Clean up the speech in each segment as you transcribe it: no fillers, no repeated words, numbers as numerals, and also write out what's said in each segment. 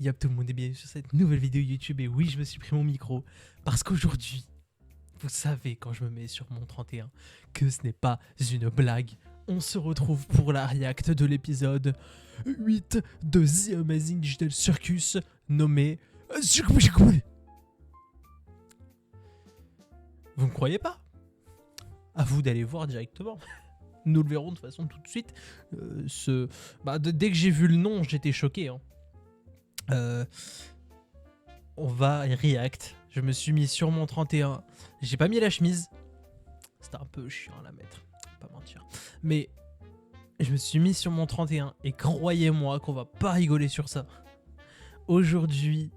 Yap tout le monde et bienvenue sur cette nouvelle vidéo YouTube. Et oui, je me suis pris mon micro parce qu'aujourd'hui, vous savez quand je me mets sur mon 31 que ce n'est pas une blague. On se retrouve pour la react de l'épisode 8 de The Amazing Digital Circus nommé... Vous ne croyez pas? À vous d'aller voir directement. Nous le verrons de toute façon tout de suite. Dès que j'ai vu le nom, j'étais choqué. On va react. Je me suis mis sur mon 31. J'ai pas mis la chemise. C'était un peu chiant à la mettre. Pas mentir. Mais je me suis mis sur mon 31. Et croyez-moi qu'on va pas rigoler sur ça. Aujourd'hui,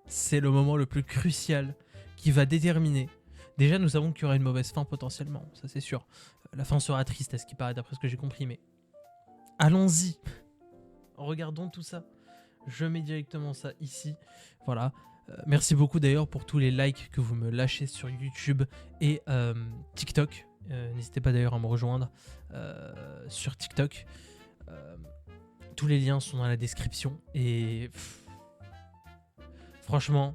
c'est le moment le plus crucial qui va déterminer. Déjà, nous savons qu'il y aura une mauvaise fin potentiellement. Ça, c'est sûr. La fin sera triste à ce qui paraît d'après ce que j'ai compris. Mais allons-y. Regardons tout ça. Je mets directement ça ici. Voilà. Merci beaucoup d'ailleurs pour tous les likes que vous me lâchez sur YouTube et TikTok. N'hésitez pas d'ailleurs à me rejoindre sur TikTok. Tous les liens sont dans la description. Et franchement,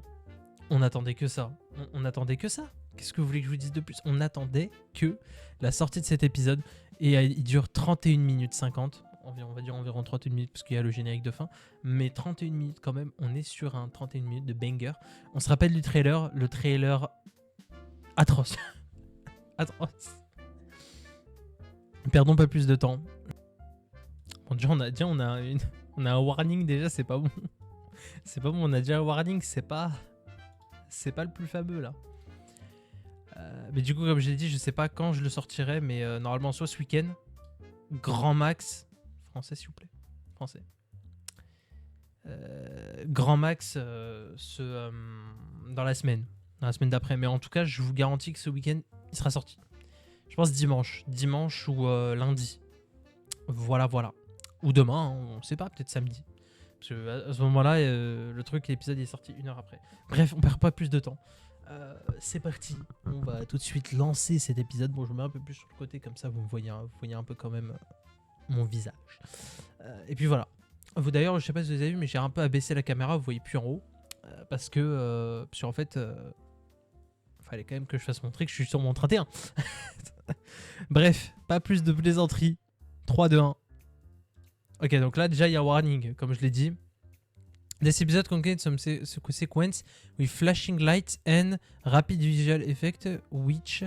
on attendait que ça. On attendait que ça. Qu'est-ce que vous voulez que je vous dise de plus? On attendait que la sortie de cet épisode. Et il dure 31 minutes 50. On va dire environ 31 minutes parce qu'il y a le générique de fin. Mais 31 minutes quand même. On est sur un 31 minutes de banger. On se rappelle du trailer. Le trailer atroce. Atroce. Perdons pas plus de temps. Bon, déjà, on a un warning déjà. C'est pas bon. C'est pas bon. On a déjà un warning. C'est pas le plus fameux là. Mais du coup, comme je l'ai dit, je sais pas quand je le sortirai. Mais normalement, soit ce week-end. Grand max. Français, s'il vous plaît. Français. Grand max dans la semaine. Dans la semaine d'après. Mais en tout cas, je vous garantis que ce week-end, il sera sorti. Je pense dimanche. Dimanche ou lundi. Voilà. Ou demain, hein, on sait pas. Peut-être samedi. Parce qu'à ce moment-là, le truc, l'épisode est sorti 1 heure après. Bref, on perd pas plus de temps. C'est parti. On va tout de suite lancer cet épisode. Bon, je me mets un peu plus sur le côté. Comme ça, vous voyez un peu quand même... mon visage. Et puis voilà. Vous d'ailleurs, je sais pas si vous avez vu, mais j'ai un peu abaissé la caméra, vous voyez plus en haut. Parce que en fait, fallait quand même que je fasse montrer que je suis sur mon 31. Bref, pas plus de plaisanterie. 3, 2, 1. Ok, donc là déjà il y a warning, comme je l'ai dit. This episode contains some sequence with flashing lights and rapid visual effect which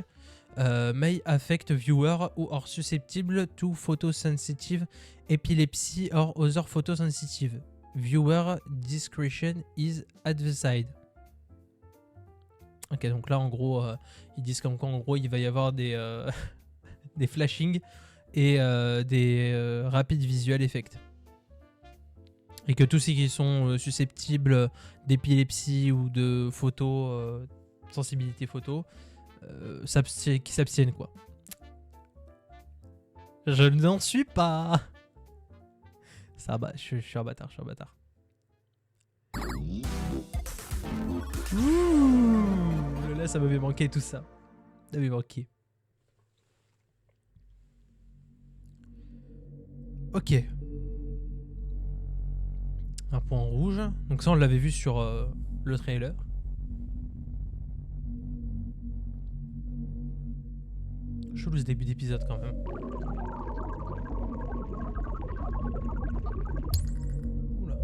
may affect viewers who are susceptible to photosensitive epilepsy or other photosensitive. Viewer discretion is advised. Ok, donc là en gros, ils disent comme quoi en gros il va y avoir des flashing et des rapid visual effects. Et que tous ceux qui sont susceptibles d'épilepsie ou de sensibilité photo, qui s'abstiennent quoi. Je n'en suis pas. Ça bah, je suis un bâtard, Ouh, là ça m'avait manqué tout ça. Ça m'avait manqué. Ok. Un point rouge. Donc ça on l'avait vu sur le trailer. Chelou ce début d'épisode quand même. Oula.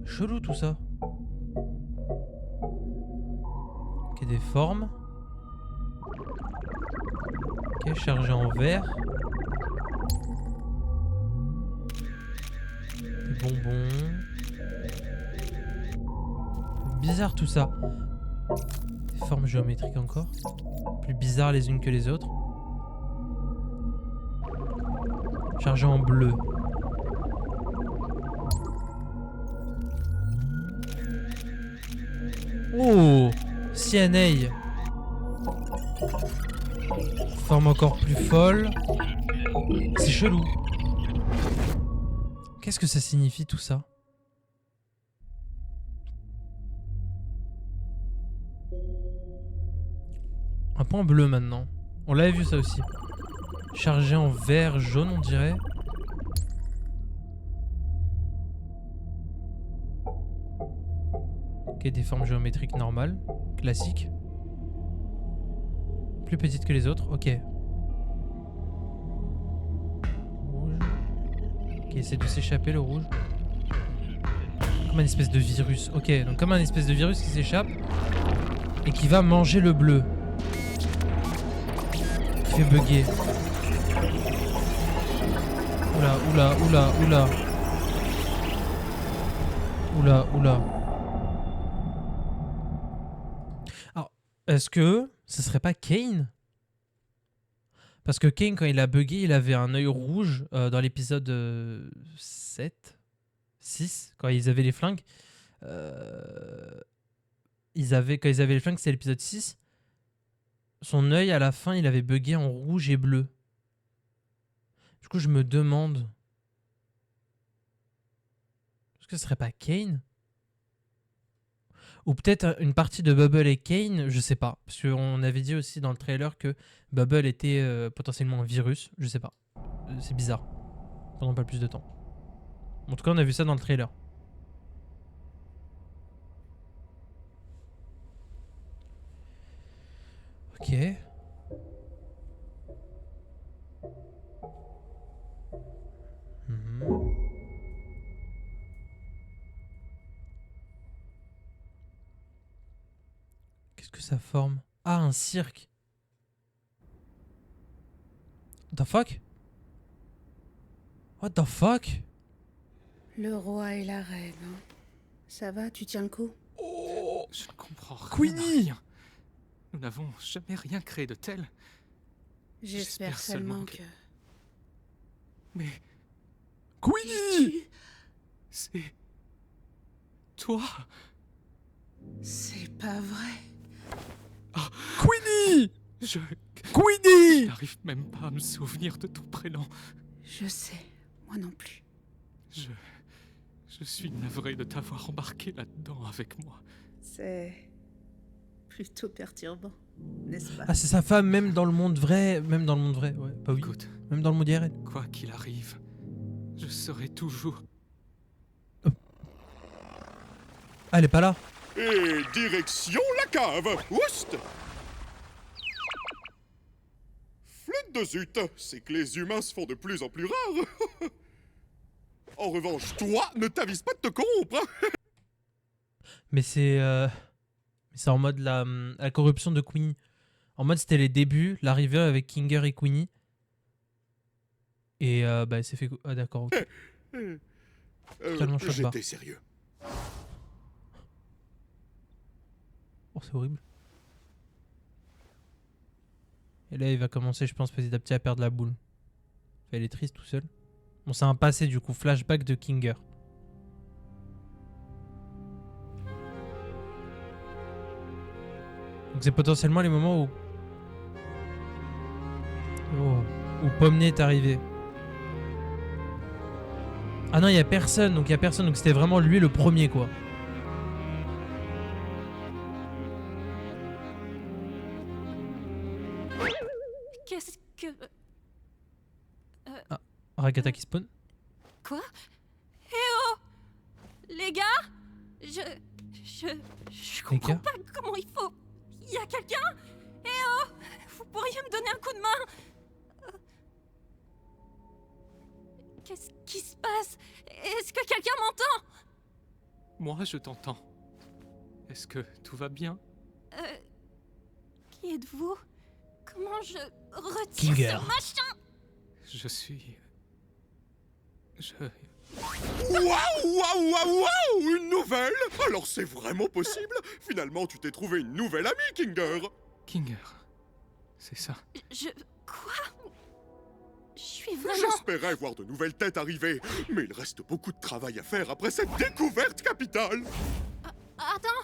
Chelou tout ça. Ok, des formes. Ok, chargé en vert. Des bonbons. Bizarre tout ça. Des formes géométriques encore. Plus bizarres les unes que les autres. Chargé en bleu. Oh, CNA. Forme encore plus folle. C'est chelou. Qu'est-ce que ça signifie tout ça? Un point bleu maintenant. On l'avait vu ça aussi. Chargé en vert jaune on dirait. qui a des formes géométriques normales, classiques. Plus petite que les autres, ok. Rouge. Qui essaie de s'échapper, le rouge. Comme un espèce de virus. Ok, donc comme un espèce de virus qui s'échappe et qui va manger le bleu. Qui fait bugger. Oula, oula, oula, oula. Oula, oula. Alors, est-ce que ce serait pas Kane? Parce que Kane, quand il a bugué, il avait un œil rouge dans l'épisode 7, 6, quand ils avaient les flingues. Quand ils avaient les flingues, c'était l'épisode 6. Son œil, à la fin, il avait bugué en rouge et bleu. Du coup, je me demande... Est-ce que ce serait pas Kane? Ou peut-être une partie de Bubble et Kane, je sais pas. Parce qu'on avait dit aussi dans le trailer que Bubble était potentiellement un virus. Je sais pas. C'est bizarre. Pendant pas plus de temps. En tout cas, on a vu ça dans le trailer. Ok. Mhm. Qu'est-ce que ça forme? Ah, un cirque. What the fuck? What the fuck? Le roi et la reine. Hein. Ça va, tu tiens le coup? Oh, je ne comprends rien. Queenie! Rien. Nous n'avons jamais rien créé de tel. J'espère seulement que... Mais Queenie! c'est... toi? C'est pas vrai. Queenie! Je Queenie! n'arrive même pas à me souvenir de ton prénom. Je sais, moi non plus. Je suis navré de t'avoir embarqué là-dedans avec moi. C'est plutôt perturbant, n'est-ce pas? Ah, c'est sa femme, même dans le monde vrai. Même dans le monde vrai, ouais. Bah oui. Écoute, Même dans le monde IRL. quoi qu'il arrive, je serai toujours... Ah, elle est pas là. Et direction la cave. Oust! Flûte de zut, c'est que les humains se font de plus en plus rares. En revanche, toi, ne t'avise pas de te corrompre. Hein. Mais c'est en mode la corruption de Queenie. En mode c'était les débuts, l'arrivée avec Kinger et Queenie. Et bah elle s'est fait... Ah d'accord, ok. Totalement choc bas. J'étais sérieux. Oh c'est horrible. Et là il va commencer je pense petit à petit à perdre la boule. Enfin, il est triste tout seul. Bon c'est un passé du coup, flashback de Kinger. Donc c'est potentiellement les moments où... où Pomnier est arrivé. Ah non, il y a personne, donc c'était vraiment lui le premier quoi. Qu'est-ce que... Ragata qui spawn. Quoi? Eh oh! Les gars? Je Les comprends gars pas comment il faut... Y a quelqu'un? Eh oh! Vous pourriez me donner un coup de main? Qu'est-ce qui se passe? Est-ce que quelqu'un m'entend? Moi, je t'entends. Est-ce que tout va bien? Qui êtes-vous? Comment je retire Kinger. ce machin? Je suis... Waouh, waouh, waouh, waouh! Une nouvelle? Alors c'est vraiment possible? Finalement, tu t'es trouvé une nouvelle amie, Kinger. Kinger. C'est ça. Quoi? Je suis vraiment... J'espérais voir de nouvelles têtes arriver, mais il reste beaucoup de travail à faire après cette découverte capitale. Attends,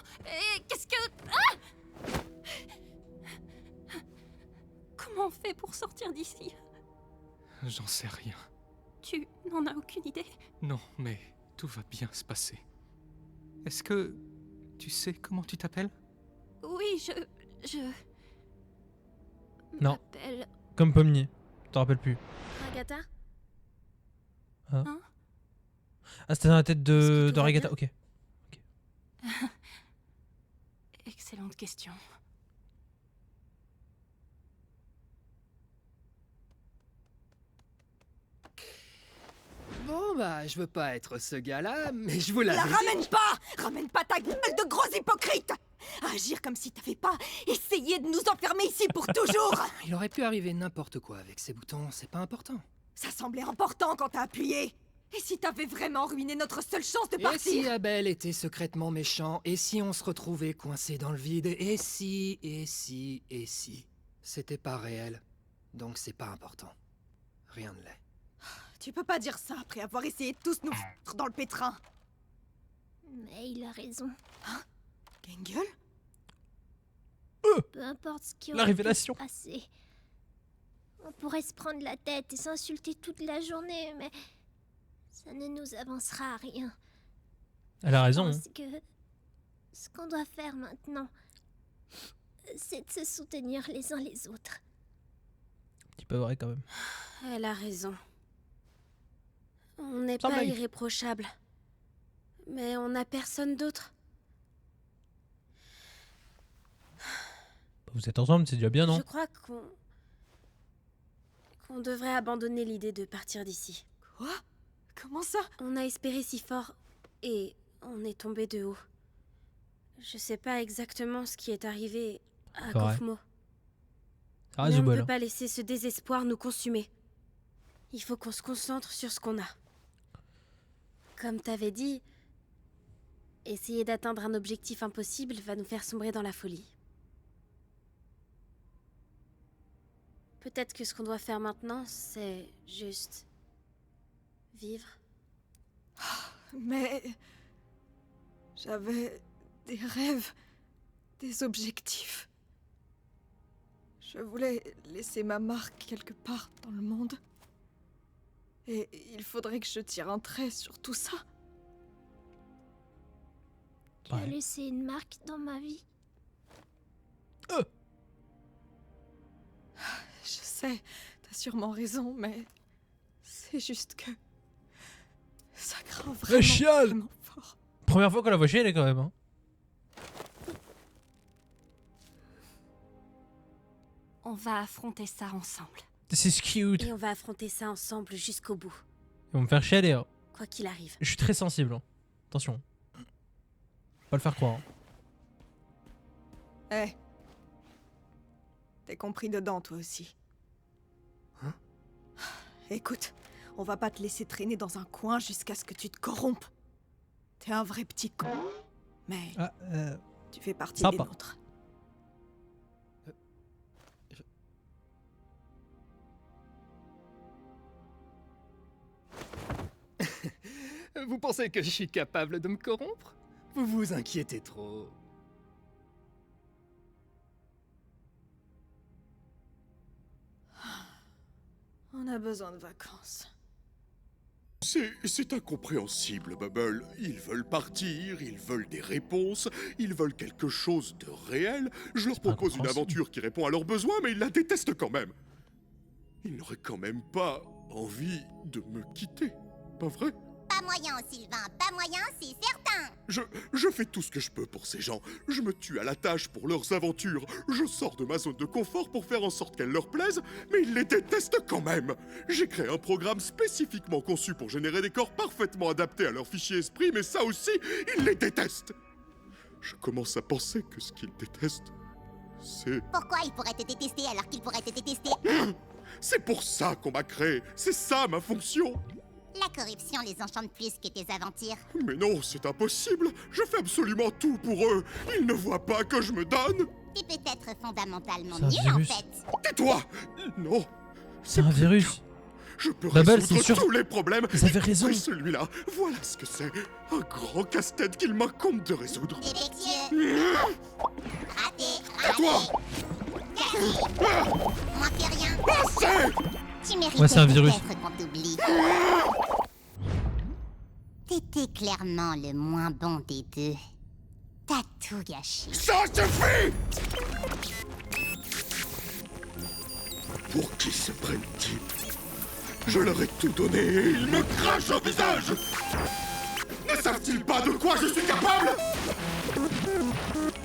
qu'est-ce que... Ah! Comment on fait pour sortir d'ici? J'en sais rien. Tu n'en as aucune idée? Non, mais tout va bien se passer. Est-ce que... tu sais comment tu t'appelles? Oui, je... Non. m'appelle Comme Pomnier. Tu te rappelles plus. Ragata. Ah c'était dans la tête Est-ce que de tout va Ragata, bien? ok. Excellente question. Bon, bah, je veux pas être ce gars-là, mais je vous La l'avais dit. ramène pas! Ramène pas ta gueule de gros hypocrite! Agir comme si t'avais pas essayé de nous enfermer ici pour toujours! Il aurait pu arriver n'importe quoi avec ces boutons, c'est pas important. Ça semblait important quand t'as appuyé! Et si t'avais vraiment ruiné notre seule chance de Et partir? si Abel était secrètement méchant? Et si on se retrouvait coincé dans le vide? Et si... C'était pas réel, donc c'est pas important. Rien ne l'est. Tu peux pas dire ça après avoir essayé de tous nous foutre dans le pétrin! Mais il a raison. Gengel? Peu importe ce qui La aurait pu révélation. se passer. On pourrait se prendre la tête et s'insulter toute la journée, mais ça ne nous avancera à rien. Elle a raison. Je pense que ce qu'on doit faire maintenant, c'est de se soutenir les uns les autres. Un petit peu vrai quand même. Elle a raison. On n'est Sans pas blague. irréprochable. Mais on n'a personne d'autre. Vous êtes ensemble, c'est déjà bien, non? Je crois qu'on devrait abandonner l'idée de partir d'ici. Quoi? Comment ça? On a espéré si fort et on est tombé de haut. Je sais pas exactement ce qui est arrivé à C'est vrai. Kofmo. Ça Mais reste on ne bol. peut pas laisser ce désespoir nous consumer. Il faut qu'on se concentre sur ce qu'on a. Comme t'avais dit, essayer d'atteindre un objectif impossible va nous faire sombrer dans la folie. Peut-être que ce qu'on doit faire maintenant, c'est juste vivre. Mais... j'avais des rêves, des objectifs. Je voulais laisser ma marque quelque part dans le monde. Et il faudrait que je tire un trait sur tout ça. Tu as Ouais. laissé une marque dans ma vie. Je sais, t'as sûrement raison, mais... c'est juste que... ça craint vraiment, chiale vraiment fort. Première fois qu'on la voit chialer quand même. Hein. On va affronter ça ensemble. C'est cute. Et on va affronter ça ensemble jusqu'au bout, Ils vont me faire chialer. Hein. quoi qu'il arrive. Je suis très sensible. Hein. Attention. Pas le faire croire. Hein. Eh. T'es compris dedans, toi aussi. Hein? Écoute, on va pas te laisser traîner dans un coin jusqu'à ce que tu te corrompes. T'es un vrai petit con. Mais Ah, tu fais partie sympa. des nôtres. Vous pensez que je suis capable de me corrompre? Vous vous inquiétez trop. On a besoin de vacances. C'est incompréhensible, Bubble. Ils veulent partir, ils veulent des réponses, ils veulent quelque chose de réel. Je leur propose une incompréhensible. aventure qui répond à leurs besoins, mais ils la détestent quand même. Ils n'auraient quand même pas envie de me quitter, pas vrai? Pas moyen, Sylvain, pas moyen, c'est certain. Je fais tout ce que je peux pour ces gens. Je me tue à la tâche pour leurs aventures. Je sors de ma zone de confort pour faire en sorte qu'elles leur plaisent, mais ils les détestent quand même. J'ai créé un programme spécifiquement conçu pour générer des corps parfaitement adaptés à leur fichier esprit, mais ça aussi, ils les détestent. Je commence à penser que ce qu'ils détestent, c'est... Pourquoi il pourrait te détester alors qu'il pourrait te détester? C'est pour ça qu'on m'a créé. C'est ça ma fonction. La corruption les enchante plus que tes aventures. Mais non, c'est impossible. Je fais absolument tout pour eux. Ils ne voient pas que je me donne. Tu peux être fondamentalement C'est un nul en virus. fait. Tais-toi. Non. C'est un plus virus. dur. Je peux Bubble, résoudre c'est sûr. tous les problèmes. Ils avaient y raison. compris celui-là. Voilà ce que c'est. Un grand casse-tête qu'il m'incombe de résoudre. Défectueux. Raté, Tais-toi. moins que rien. Assez. Tu méritais Ouais, c'est un virus. peut-être qu'on t'oublie. T'étais clairement le moins bon des deux. T'as tout gâché. Ça suffit. Pour qui se prennent-ils? Je leur ai tout donné et ils me crachent au visage. Ne savent-ils pas de quoi je suis capable?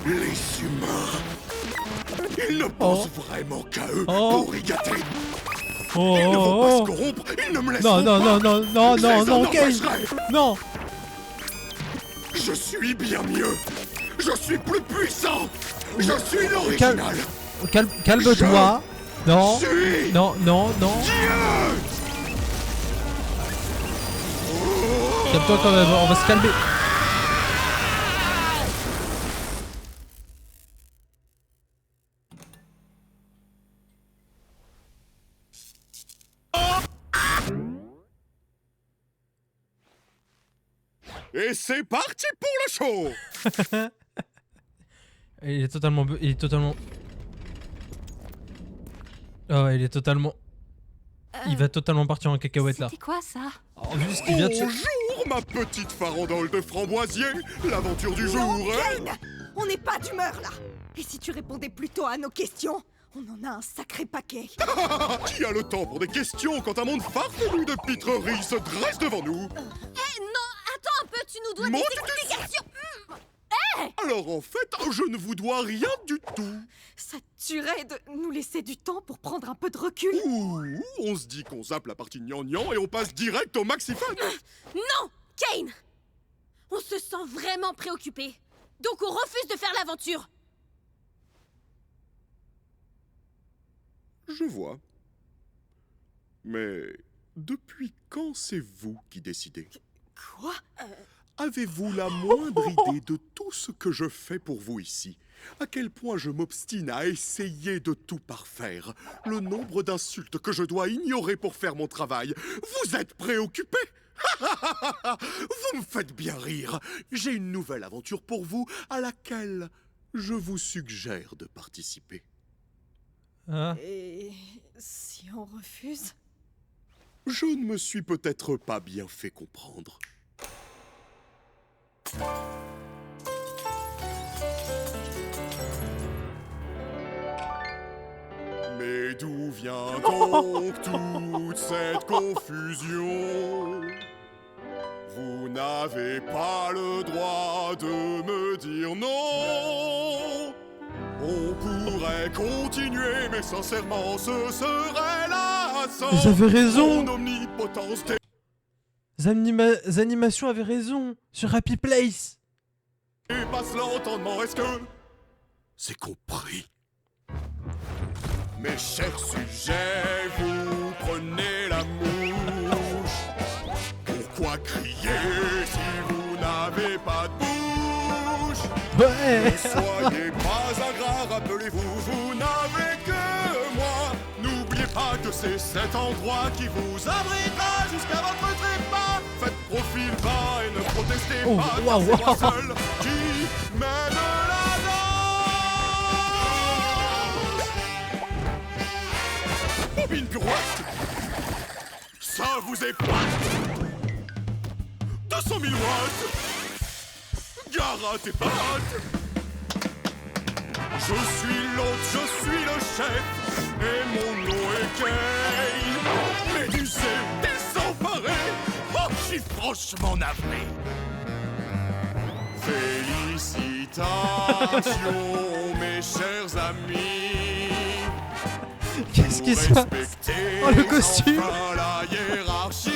Les humains, ils ne pensent vraiment qu'à eux pour y gâter. Oh, Ils ne vont pas oh, se oh. corrompre, ils ne me laisseront Non, non, pas. non, non, non, Je non, les non, en Kane. empêcherai. Non. Je suis bien mieux. Je suis plus puissant. Je suis l'original. Calme-toi. Non. Je suis Non, non, non. Dieu. Calme-toi quand même, on va se calmer. Et c'est parti pour le show. Il est totalement... Il est totalement... Oh, il est totalement... Il va totalement partir en cacahuète là. C'était quoi ça? Oh, vu ce qu'il vient de se... Bonjour, ma petite farandole de framboisier. L'aventure du jour, hein? Kane, on n'est pas d'humeur là. Et si tu répondais plutôt à nos questions? On en a un sacré paquet. Qui a le temps pour des questions quand un monde farfelu de pitreries se dresse devant nous? Non, attends un peu, tu nous dois Mon des Dieu. explications. Alors en fait, je ne vous dois rien du tout. Ça te tuerait de nous laisser du temps pour prendre un peu de recul. Ouh, on se dit qu'on zappe la partie gnangnan et on passe direct au maxifun. Non, Kane. On se sent vraiment préoccupé. Donc on refuse de faire l'aventure. Je vois. Mais depuis quand c'est vous qui décidez? Quoi? Avez-vous la moindre idée de tout ce que je fais pour vous ici? À quel point je m'obstine à essayer de tout parfaire? Le nombre d'insultes que je dois ignorer pour faire mon travail? Vous êtes préoccupé? Vous me faites bien rire. J'ai une nouvelle aventure pour vous à laquelle je vous suggère de participer. Ah. Et si on refuse? Je ne me suis peut-être pas bien fait comprendre. Mais d'où vient donc toute cette confusion? Vous n'avez pas le droit de me dire non. On pourrait continuer, mais sincèrement, ce serait lassant. Vous avez raison. Mon omnipotence Les animations avaient raison. Sur Happy Place. dépasse l'entendement. Est-ce que c'est compris? Mes chers sujets, vous prenez la mouche. Pourquoi crier si vous n'avez pas de bouche? Ouais. Ne soyez pas ingrat, rappelez-vous, vous n'avez que moi. N'oubliez pas que c'est cet endroit qui vous abritera jusqu'à votre trépas. Faites profil bas et ne protestez Oh, pas, car waouh, c'est moi waouh. seul qui mène la danse. Bobine pirouette, ça vous épate. 200 000 watts. Gare à tes pattes. Je suis l'hôte, je suis le chef, et mon nom est Kane. Médusé, désemparé, oh, je suis franchement navré. Félicitations, mes chers amis. Qu'est-ce qui se passe? Oh, le costume. Enfin la hiérarchie.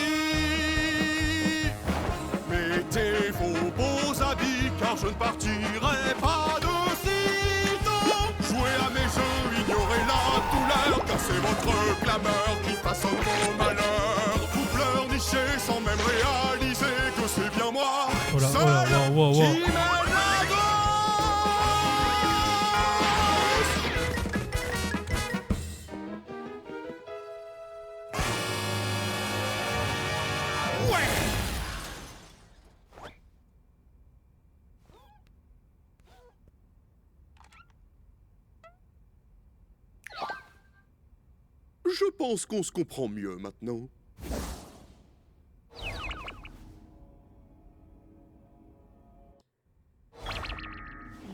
Mettez vos beaux habits, car je ne partirai pas de sitôt. Jouez à mes jeux, ignorez la douleur, car c'est votre clameur qui façonne mon malheur. Vous pleurnichez sans même réaliser que c'est bien moi, Oh là, oh seul, là, wow, wow, wow. qui mène la danse. Je pense qu'on se comprend mieux maintenant.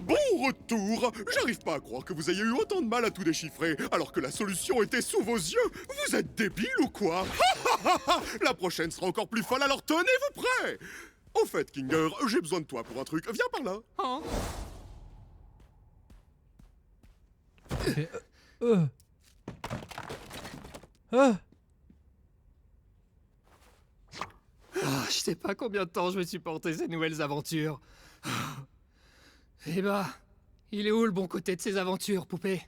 Bon retour! J'arrive pas à croire que vous ayez eu autant de mal à tout déchiffrer, alors que la solution était sous vos yeux! Vous êtes débile ou quoi? La prochaine sera encore plus folle, alors tenez-vous prêts! Au fait, Kinger, j'ai besoin de toi pour un truc. Viens par là. Ok. Euh. Ah. Ah, je sais pas combien de temps je vais supporter ces nouvelles aventures. Eh bah, il est où le bon côté de ces aventures, poupée?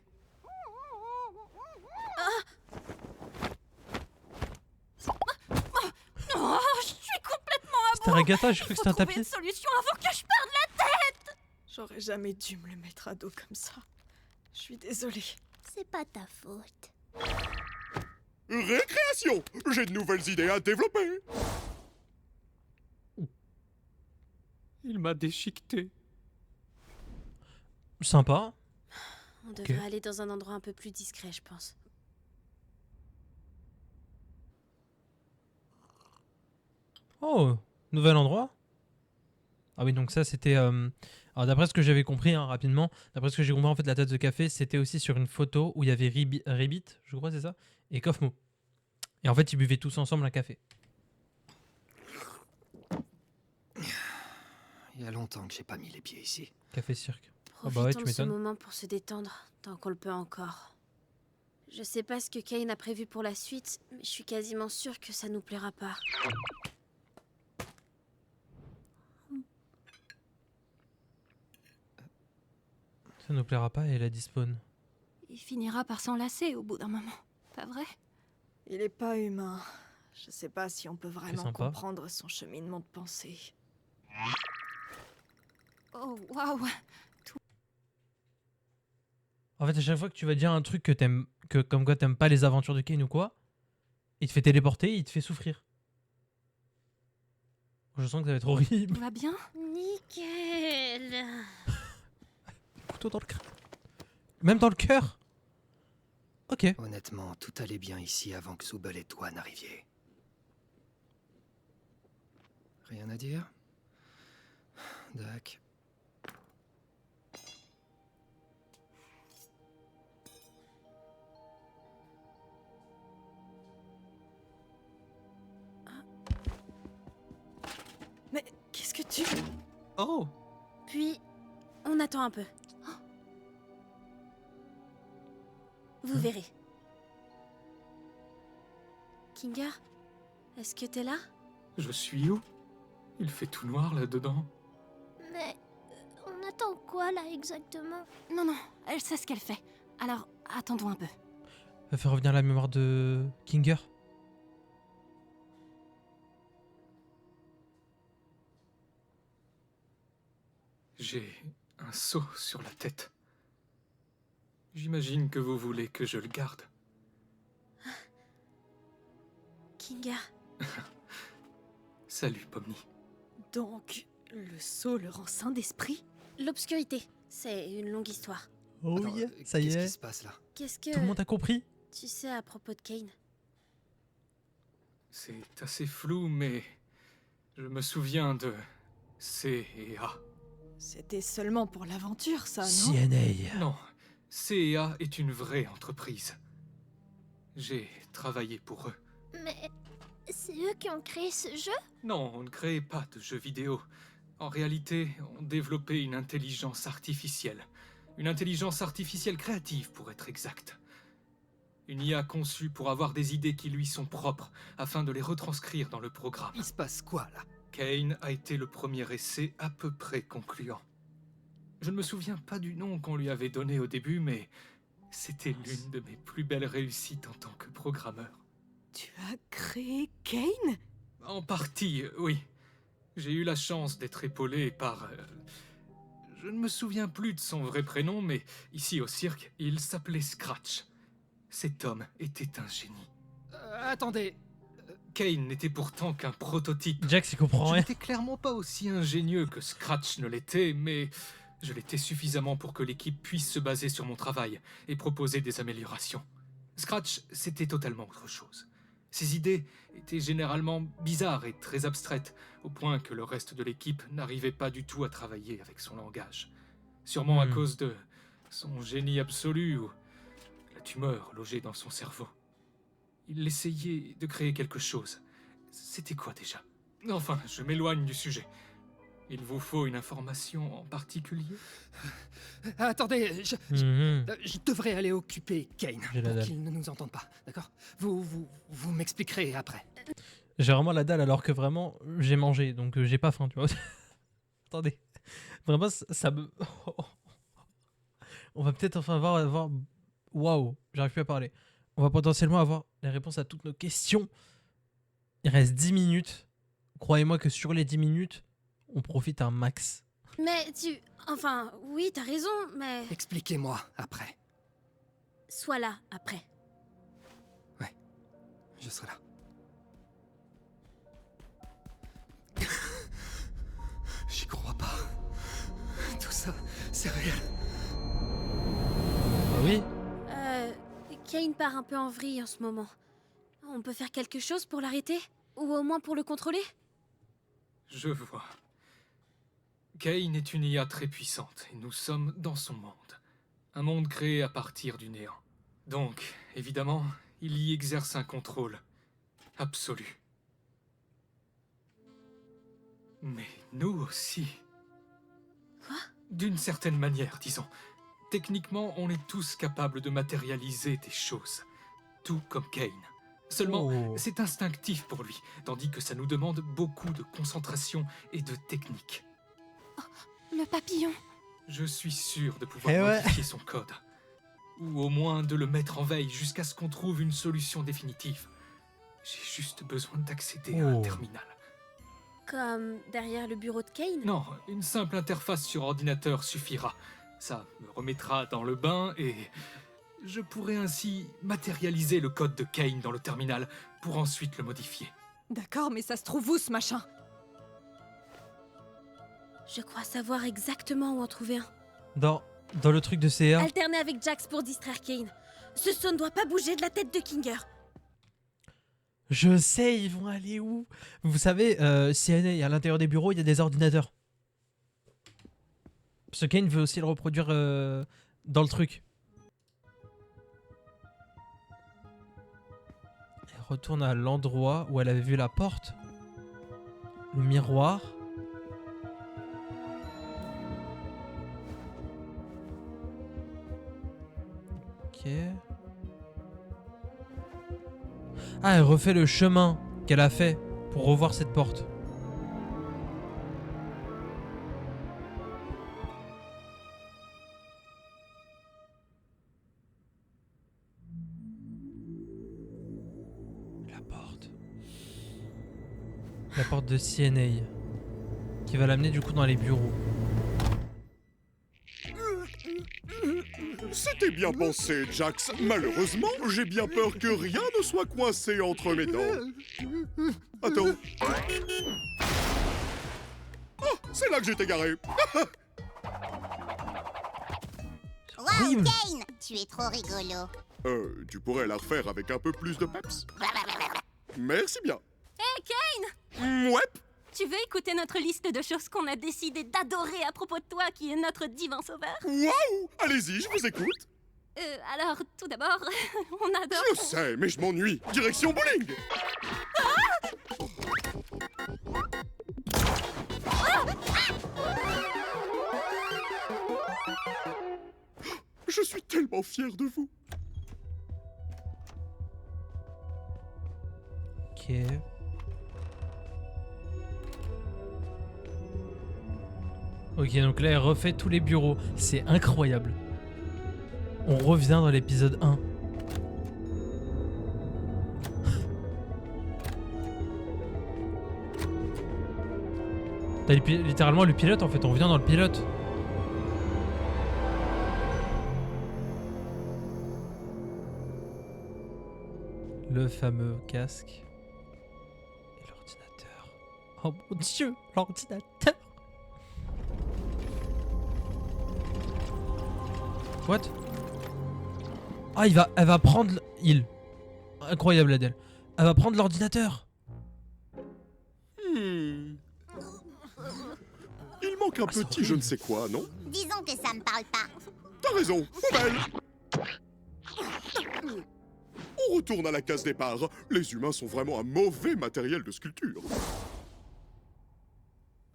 Oh, je suis complètement à C'était un Agatha, j'ai cru que c'était un trouver tapis. une solution avant que je perde la... J'aurais jamais dû me le mettre à dos comme ça. Je suis désolée. C'est pas ta faute. Récréation! J'ai de nouvelles idées à développer! Il m'a déchiqueté. Sympa. On devrait Ok. aller dans un endroit un peu plus discret, je pense. Oh, nouvel endroit. Ah oui, donc ça c'était... Alors d'après ce que j'avais compris, hein, rapidement, d'après ce que j'ai compris, en fait, la tasse de café, c'était aussi sur une photo où il y avait Ribbit, je crois, c'est ça, et Kofmo. Et en fait, ils buvaient tous ensemble un café. Il y a longtemps que j'ai pas mis les pieds ici. Café cirque. Ah Profitons bah ouais, tu de ce m'étonnes. moment pour se détendre, tant qu'on le peut encore. Je sais pas ce que Kane a prévu pour la suite, mais je suis quasiment sûre que ça nous plaira pas. Ça nous plaira pas et elle a dispawn. Il finira par s'enlacer au bout d'un moment, pas vrai? Il est pas humain. Je sais pas si on peut vraiment sympa. comprendre son cheminement de pensée. Oh, waouh! En fait, à chaque fois que tu vas dire un truc que t'aimes, que comme quoi t'aimes pas les aventures de Kane ou quoi, il te fait téléporter, il te fait souffrir. Je sens que ça va être horrible. Tout va bien? Nickel. Couteau dans le crâne. Même dans le cœur. Ok. Honnêtement, tout allait bien ici avant que Soubel et toi n'arriviez. Rien à dire? Dac. Mais qu'est-ce que tu... Oh! Puis, on attend un peu. Vous verrez. Kinga, est-ce que t'es là? Je suis où? Il fait tout noir là-dedans. Mais on attend quoi là exactement? Non, non, elle sait ce qu'elle fait. Alors, attendons un peu. Va faire revenir la mémoire de Kinger. J'ai un seau sur la tête. J'imagine que vous voulez que je le garde. Kinga, Salut, Pomni. Donc, le sceau le rend saint d'esprit? l'obscurité, c'est une longue histoire. Oh Attends, yeah, ça y Qu'est-ce qui est. se passe là? Qu'est-ce que Tout le monde a compris. tu sais à propos de Kane? C'est assez flou, mais je me souviens de C et A. C'était seulement pour l'aventure, ça, non? CNA. Non, C&A est une vraie entreprise. J'ai travaillé pour eux. Mais c'est eux qui ont créé ce jeu? Non, on ne créait pas de jeux vidéo. En réalité, on développait une intelligence artificielle. Une intelligence artificielle créative, pour être exact. Une IA conçue pour avoir des idées qui lui sont propres, afin de les retranscrire dans le programme. Il se passe quoi là? Kane a été le premier essai à peu près concluant. Je ne me souviens pas du nom qu'on lui avait donné au début, mais c'était l'une de mes plus belles réussites en tant que programmeur. Tu as créé Kane? En partie, oui. J'ai eu la chance d'être épaulé par... je ne me souviens plus de son vrai prénom, mais ici au cirque, il s'appelait Scratch. Cet homme était un génie. Attendez, Kane n'était pourtant qu'un prototype. Jax, il comprend Je rien. n'étais clairement pas aussi ingénieux que Scratch ne l'était, mais je l'étais suffisamment pour que l'équipe puisse se baser sur mon travail et proposer des améliorations. Scratch, c'était totalement autre chose. Ses idées étaient généralement bizarres et très abstraites, au point que le reste de l'équipe n'arrivait pas du tout à travailler avec son langage. Sûrement à cause de son génie absolu ou la tumeur logée dans son cerveau. Il essayait de créer quelque chose. C'était quoi déjà? Enfin, je m'éloigne du sujet. Il vous faut une information en particulier? Attendez, Mhm. je devrais aller occuper Kane J'ai la pour dalle. qu'il ne nous entende pas, d'accord? Vous m'expliquerez après. J'ai vraiment la dalle alors que vraiment j'ai mangé, donc j'ai pas faim, tu vois. Attendez. Vraiment, ça me... On va peut-être enfin avoir... Waouh, j'arrive plus à parler. On va potentiellement avoir les réponses à toutes nos questions. Il reste 10 minutes. Croyez-moi que sur les 10 minutes, on profite un max. Mais tu... Enfin, oui, t'as raison, mais... Expliquez-moi après. Sois là, après. Je serai là. J'y crois pas. Tout ça, c'est réel. Ah oui? Kane part un peu en vrille en ce moment. On peut faire quelque chose pour l'arrêter? Ou au moins pour le contrôler? Je vois. Kane est une IA très puissante, et nous sommes dans son monde. Un monde créé à partir du néant. Donc, évidemment, il y exerce un contrôle absolu. Mais nous aussi. Quoi? D'une certaine manière, disons. Techniquement, on est tous capables de matérialiser des choses. Tout comme Kane. Seulement, Oh. c'est instinctif pour lui, tandis que ça nous demande beaucoup de concentration et de technique. Le papillon. Je suis sûr de pouvoir Eh ouais. modifier son code. Ou au moins de le mettre en veille jusqu'à ce qu'on trouve une solution définitive. J'ai juste besoin d'accéder à un Oh. terminal. Comme derrière le bureau de Kane? Non, une simple interface sur ordinateur suffira. Ça me remettra dans le bain et... je pourrai ainsi matérialiser le code de Kane dans le terminal pour ensuite le modifier. D'accord, mais ça se trouve où ce machin? Je crois savoir exactement où en trouver un. Dans le truc de CA. Alterner avec Jax pour distraire Kane. Ce saut ne doit pas bouger de la tête de Kinger. Je sais, ils vont aller où? Vous savez, CNA, à l'intérieur des bureaux, il y a des ordinateurs. Parce que Kane veut aussi le reproduire dans le truc. Elle retourne à l'endroit où elle avait vu la porte. Le miroir. Ok. Ah, elle refait le chemin qu'elle a fait pour revoir cette porte. La porte. La porte de CNA. Qui va l'amener du coup dans les bureaux. C'était bien pensé, Jax. Malheureusement, j'ai bien peur que rien ne soit coincé entre mes dents. Attends. Oh, c'est là que j'étais garé. Waouh, Horrible. Kane, tu es trop rigolo. Tu pourrais la refaire avec un peu plus de peps? Merci bien. Hé, Kane! Ouais. Tu veux écouter notre liste de choses qu'on a décidé d'adorer à propos de toi, qui est notre divin sauveur? Waouh. Allez-y, je vous écoute. Alors, tout d'abord, on adore... Je sais, mais je m'ennuie. Direction bowling. Je suis tellement fier de vous. Ok. Ok, donc là, elle refait tous les bureaux. C'est incroyable. On revient dans l'épisode 1. T'as littéralement le pilote, en fait. On revient dans le pilote. Le fameux casque. Et l'ordinateur. Oh mon dieu, l'ordinateur. What? Ah, elle va prendre... Incroyable, Adèle. Elle va prendre l'ordinateur. Il manque un petit je ne sais quoi, non? Disons que ça me parle pas. T'as raison, poubelle. On retourne à la case départ. Les humains sont vraiment un mauvais matériel de sculpture.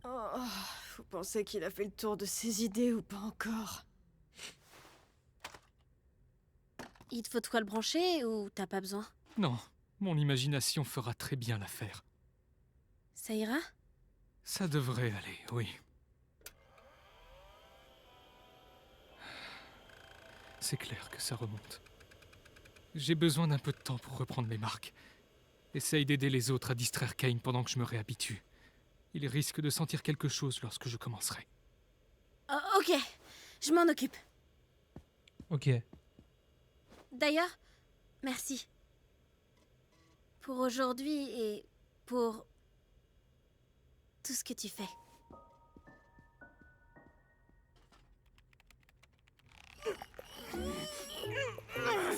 Oh, pensais qu'il a fait le tour de ses idées ou pas encore? Il te faut de quoi le brancher ou t'as pas besoin? Non, mon imagination fera très bien l'affaire. Ça ira? Ça devrait aller, oui. C'est clair que ça remonte. J'ai besoin d'un peu de temps pour reprendre mes marques. Essaye d'aider les autres à distraire Kane pendant que je me réhabitue. Il risque de sentir quelque chose lorsque je commencerai. Oh, ok, je m'en occupe. Ok. D'ailleurs, merci. Pour aujourd'hui et pour tout ce que tu fais.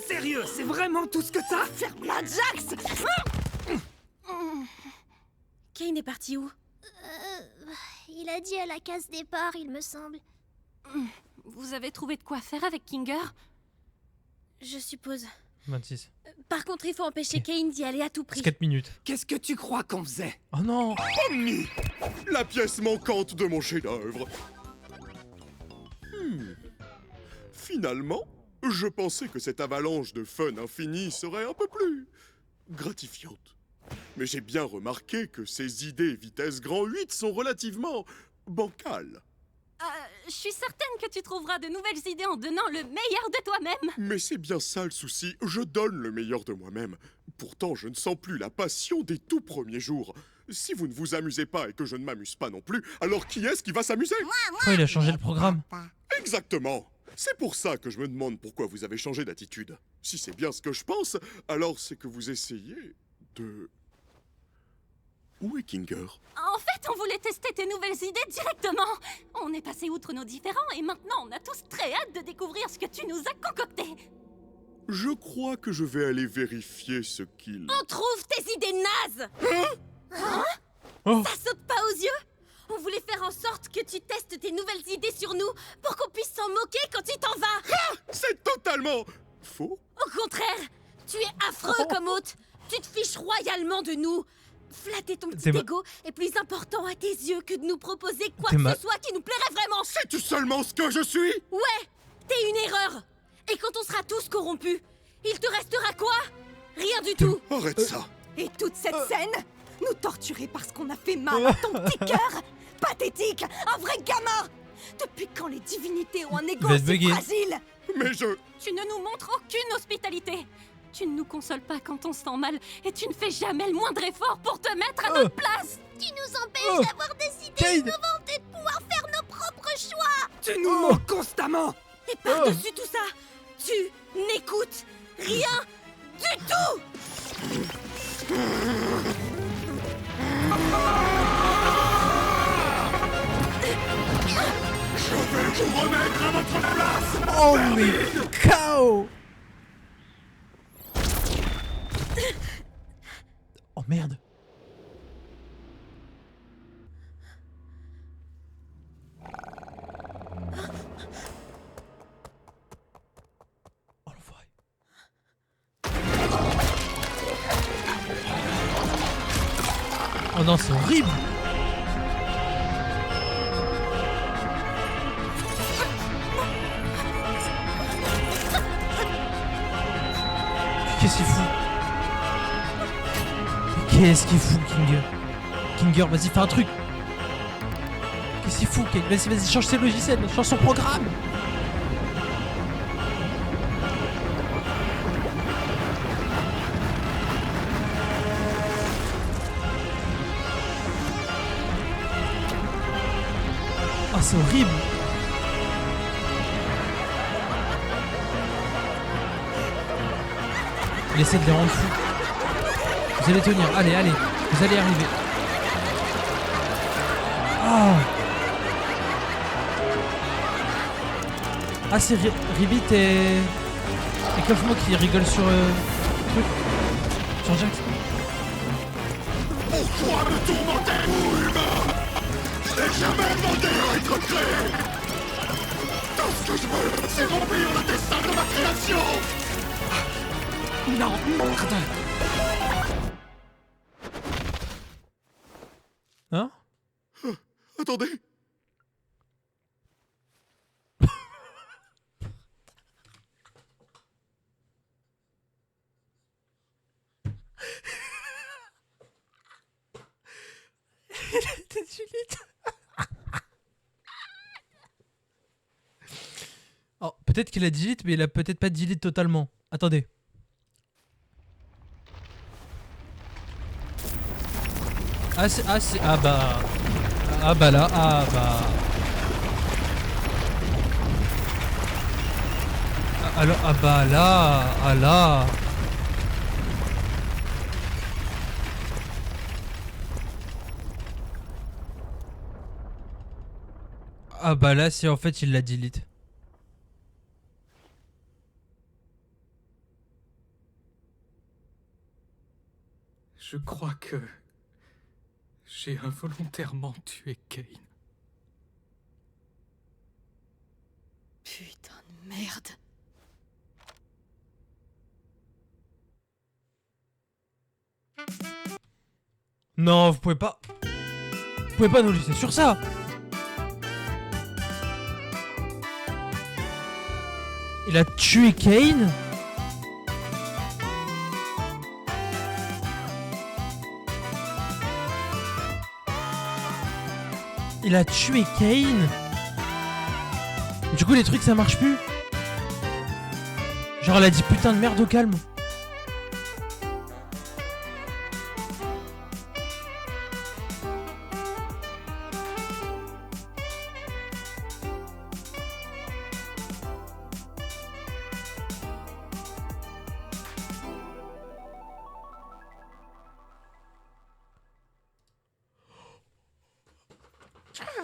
Sérieux, c'est vraiment tout ce que t'as? Ferme-la, Jax! Kane est parti où? Il a dit à la case départ, il me semble. Vous avez trouvé de quoi faire avec Kinger? Je suppose. 26. Par contre, il faut empêcher Kane d'y aller à tout prix. 4 minutes. Qu'est-ce que tu crois qu'on faisait? Oh non! Omni, la pièce manquante de mon chef-d'œuvre. Finalement, je pensais que cette avalanche de fun infini serait un peu plus gratifiante. Mais j'ai bien remarqué que ces idées vitesse grand 8 sont relativement bancales. Je suis certaine que tu trouveras de nouvelles idées en donnant le meilleur de toi-même. Mais c'est bien ça le souci, je donne le meilleur de moi-même. Pourtant, je ne sens plus la passion des tout premiers jours. Si vous ne vous amusez pas et que je ne m'amuse pas non plus, alors qui est-ce qui va s'amuser? Oh, il a changé le programme. Exactement. C'est pour ça que je me demande pourquoi vous avez changé d'attitude. Si c'est bien ce que je pense, alors c'est que vous essayez de... Où est Kinger? En fait, on voulait tester tes nouvelles idées directement. On est passé outre nos différends et maintenant on a tous très hâte de découvrir ce que tu nous as concocté. Je crois que je vais aller vérifier ce qu'il... On trouve tes idées nazes! Oh. Ça saute pas aux yeux? On voulait faire en sorte que tu testes tes nouvelles idées sur nous pour qu'on puisse s'en moquer quand tu t'en vas. C'est totalement... faux? Au contraire, tu es affreux comme hôte. Tu te fiches royalement de nous. Flatter ton petit ego est plus important à tes yeux que de nous proposer quoi que ce soit qui nous plairait vraiment. Sais-tu seulement ce que je suis? Ouais, t'es une erreur. Et quand on sera tous corrompus, il te restera quoi? Rien du tout. Arrête ça. Et toute cette scène, nous torturer parce qu'on a fait mal à ton petit cœur? Pathétique, un vrai gamin. Depuis quand les divinités ont un égo si fragile? Mais je... Tu ne nous montres aucune hospitalité. Tu ne nous consoles pas quand on se sent mal et tu ne fais jamais le moindre effort pour te mettre à notre place. Tu nous empêches d'avoir des idées innovantes et de pouvoir faire nos propres choix. Tu nous manques constamment. Et par-dessus tout ça, tu n'écoutes rien du tout. Je vais vous remettre à votre place. Oh mais KO. Oh merde. Oh l'enfoiré. Oh non, c'est horrible. Qu'est-ce qu'il fout? Qu'est-ce qu'il fout, Kinger? Kinger, vas-y, fais un truc. Qu'est-ce qu'il fout? Vas-y, change ses logiciels, change son programme. Oh, c'est horrible. Il essaie de les rendre fous. Vous allez tenir, allez, vous allez y arriver. Oh. Ah, c'est Ribbit et Kaufmo qui rigolent sur truc. Sur Jax. Pourquoi me tourmentez-vous, humain? Je n'ai jamais demandé à être créé. Tout ce que je veux, c'est remplir le destin de ma création. Non, merde. Hein? Attendez. delete. Oh, peut-être qu'il a delete, mais il a peut-être pas delete totalement. Attendez. Ah bah. Ah bah là, ah bah. Alors, ah bah là, ah là. Ah bah là, si en fait il l'a delete. Je crois que j'ai involontairement tué Kane. Putain de merde. Non, vous pouvez pas. Vous pouvez pas nous laisser sur ça. Il a tué Kane. Il a tué Kane. Du coup les trucs ça marche plus. Genre elle a dit putain de merde au calme.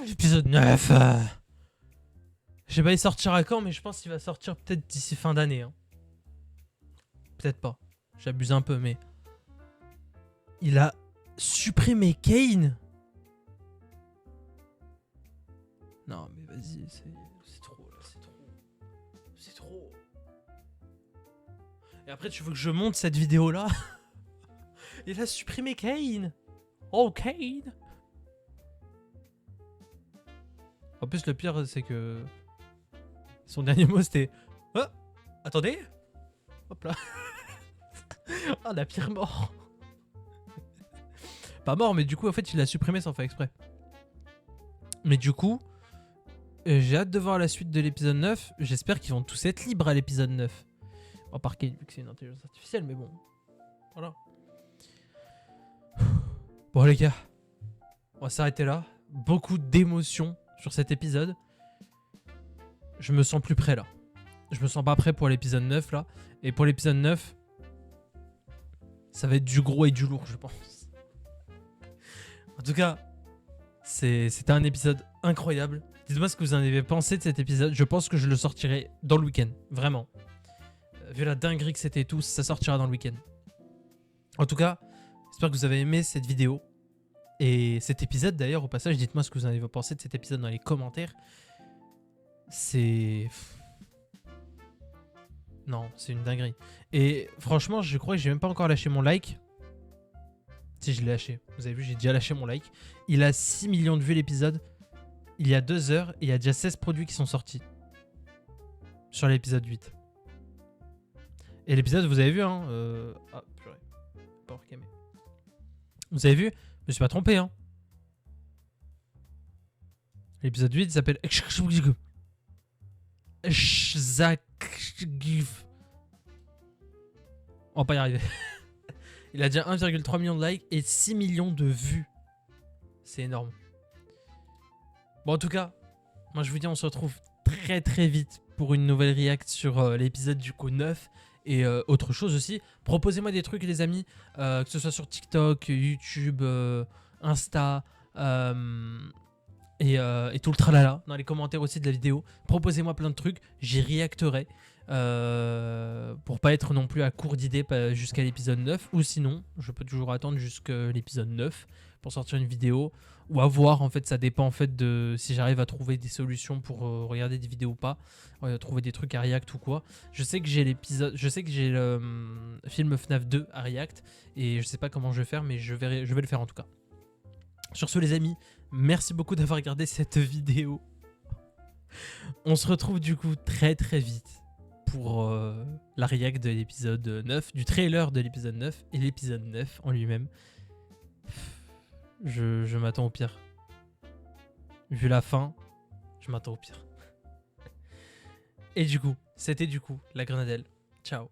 L'épisode 9. Je sais pas il sortira quand, mais je pense qu'il va sortir peut-être d'ici fin d'année. Hein. Peut-être pas. J'abuse un peu, mais... Il a supprimé Kane. Non, mais vas-y, c'est trop, là, c'est trop. C'est trop. Et après, tu veux que je monte cette vidéo-là? Il a supprimé Kane. Oh, Kane. En plus, le pire, c'est que... Son dernier mot, c'était... Oh, attendez. Hop là. Oh, la pire mort. Pas mort, mais du coup, en fait, il l'a supprimé sans faire exprès. Mais du coup, j'ai hâte de voir la suite de l'épisode 9. J'espère qu'ils vont tous être libres à l'épisode 9. Bon, par Kane, vu que c'est une intelligence artificielle, mais bon. Voilà. Bon, les gars. On va s'arrêter là. Beaucoup d'émotions sur cet épisode. Je me sens plus prêt là. Je me sens pas prêt pour l'épisode 9 là. Et pour l'épisode 9, ça va être du gros et du lourd, je pense. En tout cas, c'était un épisode incroyable. Dites-moi ce que vous en avez pensé de cet épisode. Je pense que je le sortirai dans le week-end. Vraiment. Vu la dinguerie que c'était tous, ça sortira dans le week-end. En tout cas, j'espère que vous avez aimé cette vidéo. Et cet épisode d'ailleurs, au passage, dites-moi ce que vous en avez pensé de cet épisode dans les commentaires. C'est... Non, c'est une dinguerie. Et franchement, je crois que j'ai même pas encore lâché mon like. Si, je l'ai lâché. Vous avez vu, j'ai déjà lâché mon like. Il a 6 millions de vues l'épisode. Il y a 2 heures et il y a déjà 16 produits qui sont sortis. Sur l'épisode 8. Et l'épisode, vous avez vu, hein. Ah, purée. Pas recamé. Vous avez vu? Je me suis pas trompé, hein. L'épisode 8 s'appelle... On va pas y arriver. Il a déjà 1,3 million de likes et 6 millions de vues. C'est énorme. Bon, en tout cas, moi je vous dis, on se retrouve très très vite pour une nouvelle react sur l'épisode du coup 9. Et autre chose aussi, proposez-moi des trucs les amis, que ce soit sur TikTok, YouTube, Insta, et tout le tralala, dans les commentaires aussi de la vidéo. Proposez-moi plein de trucs, j'y reacterai, pour pas être non plus à court d'idées jusqu'à l'épisode 9, ou sinon, je peux toujours attendre jusqu'à l'épisode 9 pour sortir une vidéo, ou à voir, en fait, ça dépend en fait de si j'arrive à trouver des solutions pour regarder des vidéos ou pas, trouver des trucs à react ou quoi. Je sais que j'ai le film FNAF 2 à react, et je sais pas comment je vais faire, mais je vais le faire en tout cas. Sur ce les amis, merci beaucoup d'avoir regardé cette vidéo. On se retrouve du coup très très vite pour la react de l'épisode 9, du trailer de l'épisode 9 et l'épisode 9 en lui-même. Je m'attends au pire. vu la fin, je m'attends au pire. Et du coup, c'était la Grenadelle. Ciao.